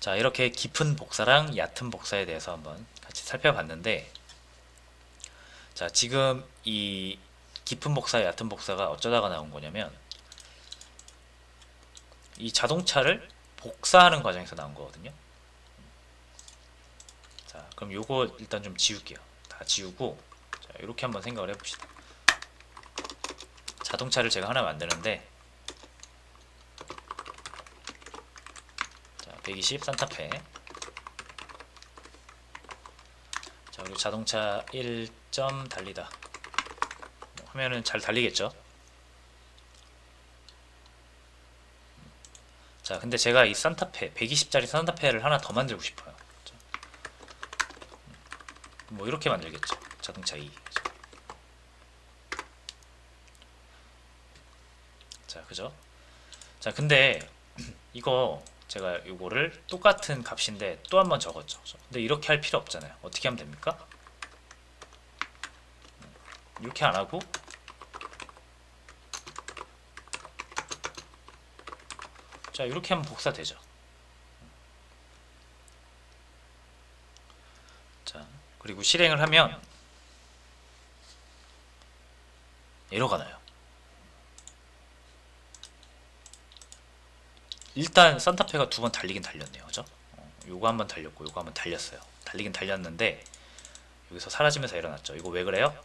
자, 이렇게 깊은 복사랑 얕은 복사에 대해서 한번 같이 살펴봤는데, 자, 지금 이 깊은 복사, 얕은 복사가 어쩌다가 나온 거냐면, 이 자동차를 복사하는 과정에서 나온 거거든요. 자, 그럼 요거 일단 좀 지울게요. 다 지우고, 자, 이렇게 한번 생각을 해봅시다. 자동차를 제가 하나 만드는데, 자, 120 산타페. 자, 그리고 자동차 1점 달리다. 하면은 잘 달리겠죠? 자, 근데 제가 이 산타페 120짜리 산타페를 하나 더 만들고 싶어요. 자, 뭐 이렇게 만들겠죠. 자동차 2. 자, 그죠? 자, 근데 이거 제가 요거를 똑같은 값인데 또 한 번 적었죠. 근데 이렇게 할 필요 없잖아요. 어떻게 하면 됩니까? 이렇게 안 하고, 자, 이렇게 하면 복사되죠. 자, 그리고 실행을 하면 에러가 나요. 일단 산타페가 두 번 달리긴 달렸네요. 그죠? 요거 한 번 달렸고 요거 한 번 달렸어요. 달리긴 달렸는데 여기서 사라지면서 일어났죠. 이거 왜 그래요?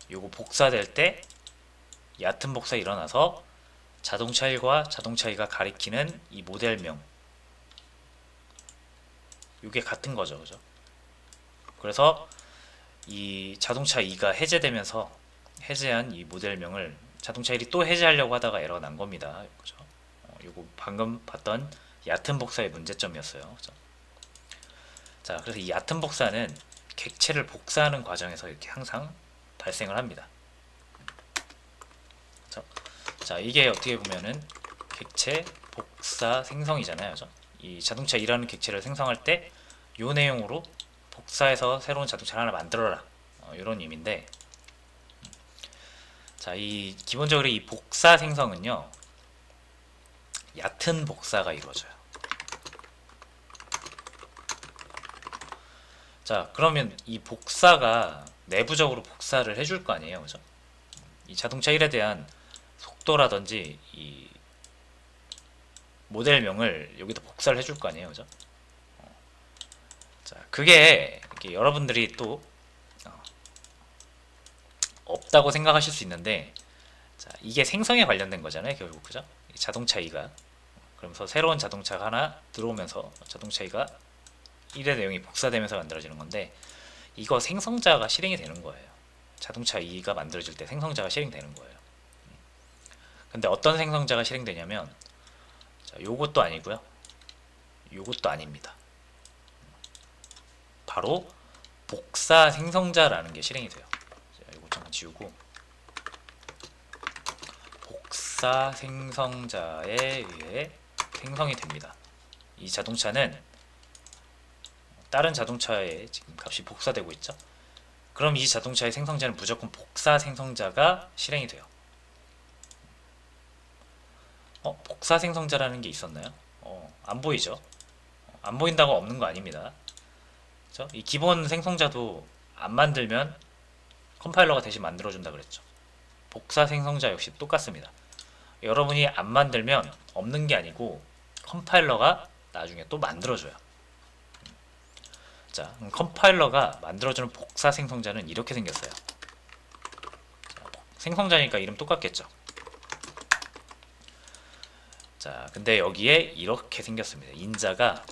요거 복사될 때 얕은 복사 일어나서 자동차 1과 자동차 2가 가리키는 이 모델명, 이게 같은 거죠. 그죠? 그래서 이 자동차 2가 해제되면서 해제한 이 모델명을 자동차 1이 또 해제하려고 하다가 에러가 난 겁니다. 그죠? 요거 방금 봤던 얕은 복사의 문제점이었어요. 그죠? 자, 그래서 이 얕은 복사는 객체를 복사하는 과정에서 이렇게 항상 발생을 합니다. 그죠? 자, 이게 어떻게 보면은 객체 복사 생성이잖아요. 그죠? 이 자동차 2라는 객체를 생성할 때 요 내용으로 복사해서 새로운 자동차를 하나 만들어라. 이런 의미인데, 자, 이 기본적으로 이 복사 생성은요, 얕은 복사가 이루어져요. 자, 그러면 이 복사가 내부적으로 복사를 해줄 거 아니에요, 그죠? 이 자동차 1에 대한 속도라든지 이 모델명을 여기다 복사를 해줄 거 아니에요, 그죠? 자, 그게 이렇게 여러분들이 또 없다고 생각하실 수 있는데, 자, 이게 생성에 관련된 거잖아요, 결국. 그죠? 자동차 2가 그러면서 새로운 자동차가 하나 들어오면서 자동차 2가 1의 내용이 복사되면서 만들어지는 건데, 이거 생성자가 실행이 되는 거예요. 자동차 2가 만들어질 때 생성자가 실행되는 거예요. 근데 어떤 생성자가 실행되냐면, 자, 요것도 아니고요, 요것도 아닙니다. 바로 복사 생성자라는 게 실행이 돼요. 자, 이거 잠깐 지우고, 복사 생성자에 의해 생성이 됩니다. 이 자동차는 다른 자동차에 지금 값이 복사되고 있죠. 그럼 이 자동차의 생성자는 무조건 복사 생성자가 실행이 돼요. 복사 생성자라는 게 있었나요? 안 보이죠? 안 보인다고 없는 거 아닙니다. 그렇죠? 이 기본 생성자도 안 만들면 컴파일러가 대신 만들어준다 그랬죠. 복사 생성자 역시 똑같습니다. 여러분이 안 만들면 없는 게 아니고 컴파일러가 나중에 또 만들어줘요. 자, 컴파일러가 만들어주는 복사 생성자는 이렇게 생겼어요. 자, 생성자니까 이름 똑같겠죠. 자, 근데 여기에 이렇게 생겼습니다. 인자가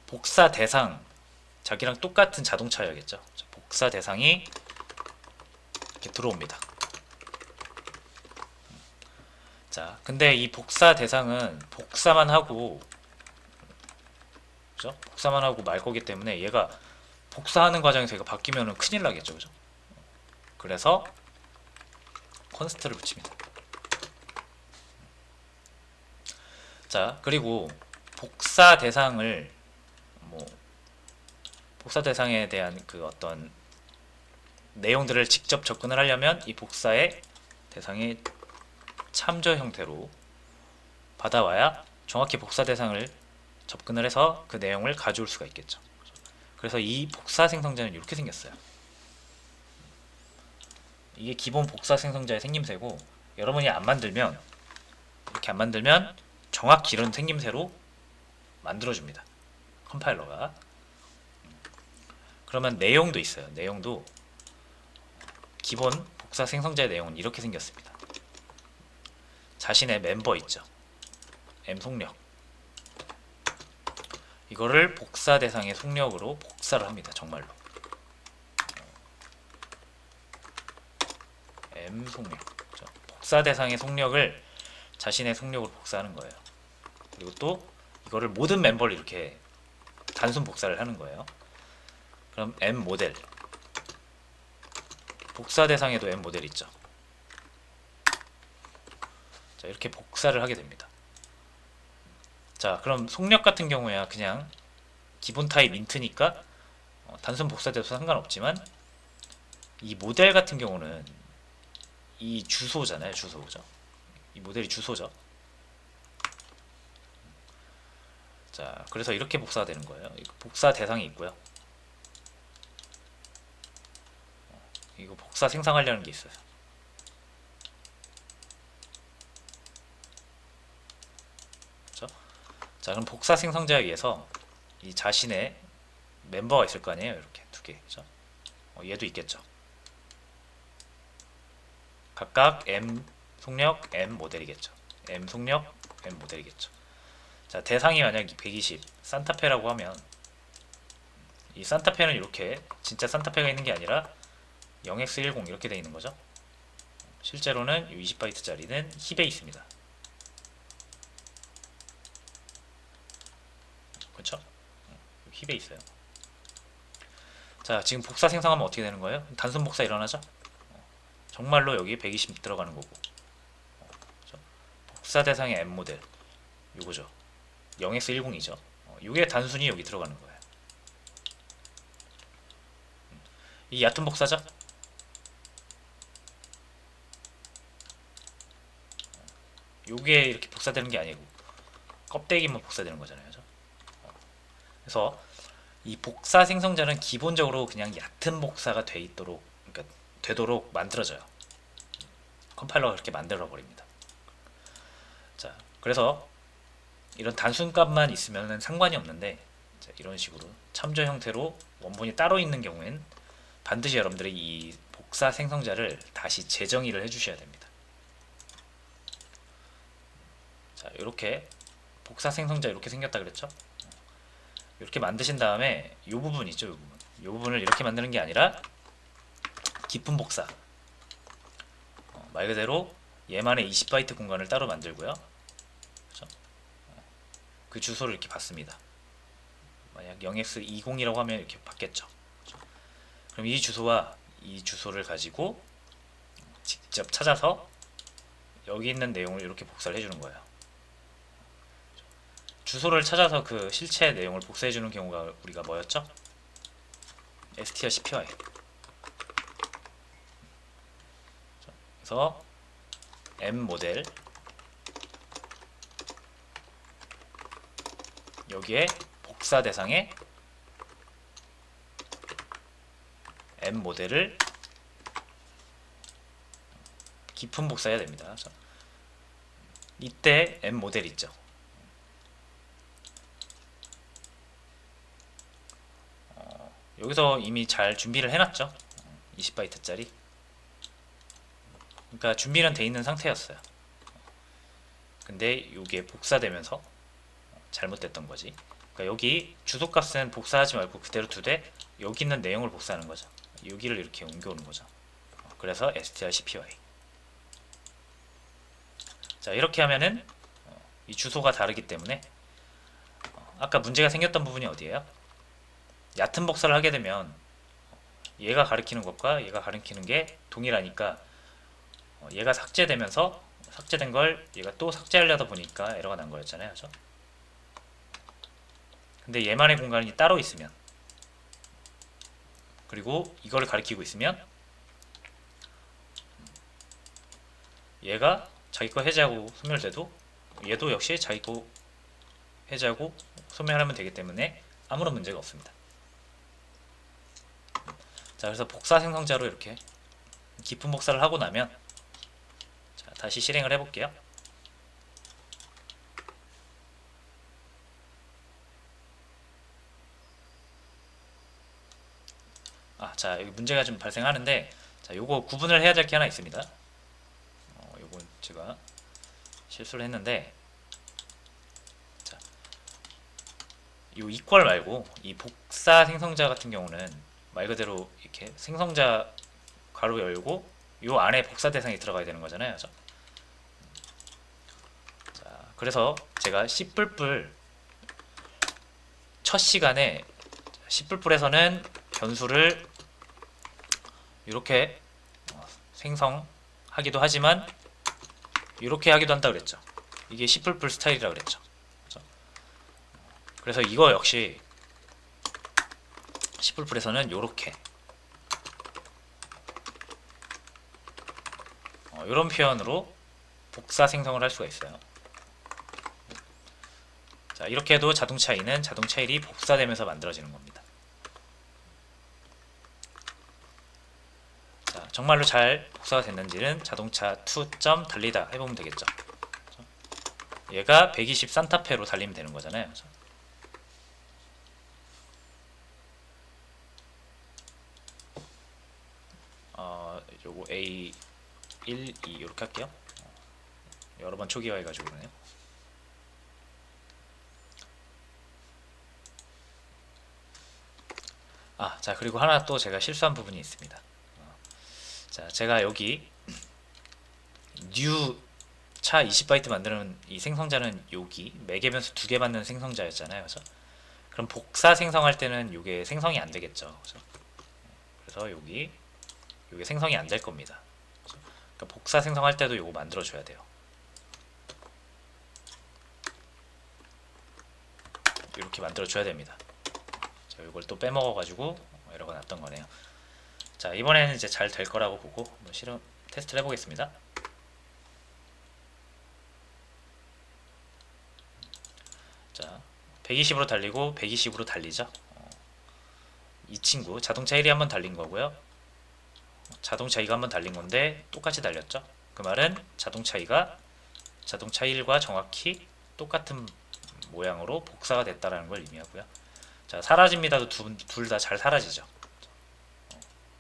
복사 대상, 자기랑 똑같은 자동차여야겠죠. 복사 대상이 이렇게 들어옵니다. 자, 근데 이 복사 대상은 복사만 하고, 그죠? 복사만 하고 말 거기 때문에 얘가 복사하는 과정에서 얘가 바뀌면 큰일 나겠죠, 그죠? 그래서 컨스트를 붙입니다. 자, 그리고 복사 대상을 뭐 복사 대상에 대한 그 어떤 내용들을 직접 접근을 하려면 이 복사의 대상이 참조 형태로 받아와야 정확히 복사 대상을 접근을 해서 그 내용을 가져올 수가 있겠죠. 그래서 이 복사 생성자는 이렇게 생겼어요. 이게 기본 복사 생성자의 생김새고, 여러분이 안 만들면, 이렇게 안 만들면 정확히 이런 생김새로 만들어줍니다, 컴파일러가. 그러면 내용도 있어요. 내용도 기본 복사 생성자의 내용은 이렇게 생겼습니다. 자신의 멤버 있죠, M 속력, 이거를 복사 대상의 속력으로 복사를 합니다. 정말로 M 속력, 복사 대상의 속력을 자신의 속력으로 복사하는 거예요. 그리고 또 이거를 모든 멤버를 이렇게 단순 복사를 하는 거예요. 그럼 M 모델, 복사 대상에도 M 모델 있죠. 자, 이렇게 복사를 하게 됩니다. 자, 그럼 속력 같은 경우야 그냥 기본 타입 인트니까 단순 복사돼도 상관없지만, 이 모델 같은 경우는 이 주소잖아요. 주소죠. 이 모델이 주소죠. 자, 그래서 이렇게 복사가 되는 거예요. 복사 대상이 있고요. 이거 복사 생성하려는 게 있어요. 그렇죠? 자, 그럼 복사 생성자에 의해서 이 자신의 멤버가 있을 거 아니에요. 이렇게 두 개. 그렇죠? 얘도 있겠죠. 각각 M 속력, M 모델이겠죠. M 속력, M 모델이겠죠. 자, 대상이 만약 120 산타페라고 하면, 이 산타페는 이렇게 진짜 산타페가 있는 게 아니라 0x10 이렇게 되어 있는 거죠. 실제로는 20바이트짜리는 힙에 있습니다. 그렇죠? 힙에 있어요. 자, 지금 복사 생성하면 어떻게 되는 거예요? 단순 복사 일어나죠? 정말로 여기 120 들어가는 거고. 그렇죠? 복사 대상의 M 모델 요거죠. 0x10이죠. 이게 단순히 여기 들어가는 거예요. 이 얕은 복사죠? 요게 이렇게 복사되는 게 아니고 껍데기만 복사되는 거잖아요. 그죠? 그래서 이 복사 생성자는 기본적으로 그냥 얕은 복사가 돼 있도록, 그러니까 되도록 만들어져요. 컴파일러가 그렇게 만들어 버립니다. 자, 그래서 이런 단순값만 있으면 상관이 없는데, 자, 이런 식으로 참조 형태로 원본이 따로 있는 경우엔 반드시 여러분들이 이 복사 생성자를 다시 재정의를 해주셔야 됩니다. 자, 이렇게 복사 생성자 이렇게 생겼다 그랬죠? 이렇게 만드신 다음에 이 부분 있죠, 이 부분. 이 부분을 이렇게 만드는 게 아니라 깊은 복사. 말 그대로 얘만의 20바이트 공간을 따로 만들고요. 그렇죠? 그 주소를 이렇게 받습니다. 만약 0x20이라고 하면 이렇게 받겠죠. 그렇죠? 그럼 이 주소와 이 주소를 가지고 직접 찾아서 여기 있는 내용을 이렇게 복사를 해주는 거예요. 주소를 찾아서 그 실체 내용을 복사해주는 경우가 우리가 뭐였죠? strcpy. 그래서 M 모델 여기에 복사 대상에 M 모델을 깊은 복사해야 됩니다. 이때 M 모델 있죠. 여기서 이미 잘 준비를 해놨죠. 20바이트짜리. 그러니까 준비는 돼 있는 상태였어요. 근데 이게 복사되면서 잘못됐던 거지. 그러니까 여기 주소값은 복사하지 말고 그대로 두되 여기 있는 내용을 복사하는 거죠. 여기를 이렇게 옮겨오는 거죠. 그래서 strcpy. 자, 이렇게 하면은 이 주소가 다르기 때문에 아까 문제가 생겼던 부분이 어디예요? 얕은 복사를 하게 되면 얘가 가리키는 것과 얘가 가리키는 게 동일하니까 얘가 삭제되면서 삭제된 걸 얘가 또 삭제하려다 보니까 에러가 난 거였잖아요. 그죠? 근데 얘만의 공간이 따로 있으면, 그리고 이거를 가리키고 있으면 얘가 자기 거 해제하고 소멸돼도 얘도 역시 자기 거 해제하고 소멸하면 되기 때문에 아무런 문제가 없습니다. 자, 그래서 복사 생성자로 이렇게 깊은 복사를 하고 나면, 자, 다시 실행을 해볼게요. 자, 여기 문제가 좀 발생하는데, 자, 요거 구분을 해야 될 게 하나 있습니다. 요건 제가 실수를 했는데, 자, 요 이퀄 말고 이 복사 생성자 같은 경우는 말 그대로 이렇게 생성자 괄호 열고 요 안에 복사 대상이 들어가야 되는 거잖아요. 그죠? 자, 그래서 제가 씨뿔뿔 첫 시간에 씨뿔뿔에서는 변수를 이렇게 생성하기도 하지만 이렇게 하기도 한다 그랬죠. 이게 씨뿔뿔 스타일이라 그랬죠. 그죠? 그래서 이거 역시 씨뿔뿔에서는 이렇게 이런 표현으로 복사 생성을 할 수가 있어요. 자, 이렇게 해도 자동차 2는 자동차 1이 복사되면서 만들어지는 겁니다. 자, 정말로 잘 복사가 됐는지는 자동차 2점 달리다 해보면 되겠죠. 얘가 120 산타페로 달리면 되는 거잖아요. 요거 A 1, 2 이렇게 할게요. 여러 번 초기화해가지고 그러네요. 자, 그리고 하나 또 제가 실수한 부분이 있습니다. 자, 제가 여기 new 차 20바이트 만드는 이 생성자는 여기 매개 변수 2개 받는 생성자였잖아요. 그래서 그럼 복사 생성할 때는 이게 생성이 안 되겠죠. 그래서 여기 이게 생성이 안 될 겁니다. 그러니까 복사 생성할 때도 이거 만들어 줘야 돼요. 이렇게 만들어 줘야 됩니다. 자, 이걸 또 빼먹어 가지고 에러가 났던 거네요. 자, 이번에는 이제 잘 될 거라고 보고 한번 실험 테스트를 해보겠습니다. 자, 120으로 달리고 120으로 달리죠. 이 친구 자동차 1이 한번 달린 거고요. 자동차 2가 한번 달린 건데 똑같이 달렸죠. 그 말은 자동차 2가 자동차 1과 정확히 똑같은 모양으로 복사가 됐다라는 걸 의미하고요. 자, 사라집니다도 둘 다 잘 사라지죠.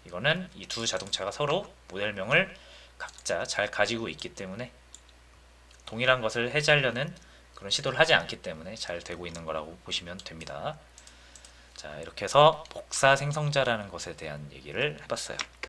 이거는 이 두 자동차가 서로 모델명을 각자 잘 가지고 있기 때문에 동일한 것을 해제하려는 그런 시도를 하지 않기 때문에 잘 되고 있는 거라고 보시면 됩니다. 자, 이렇게 해서 복사 생성자라는 것에 대한 얘기를 해봤어요.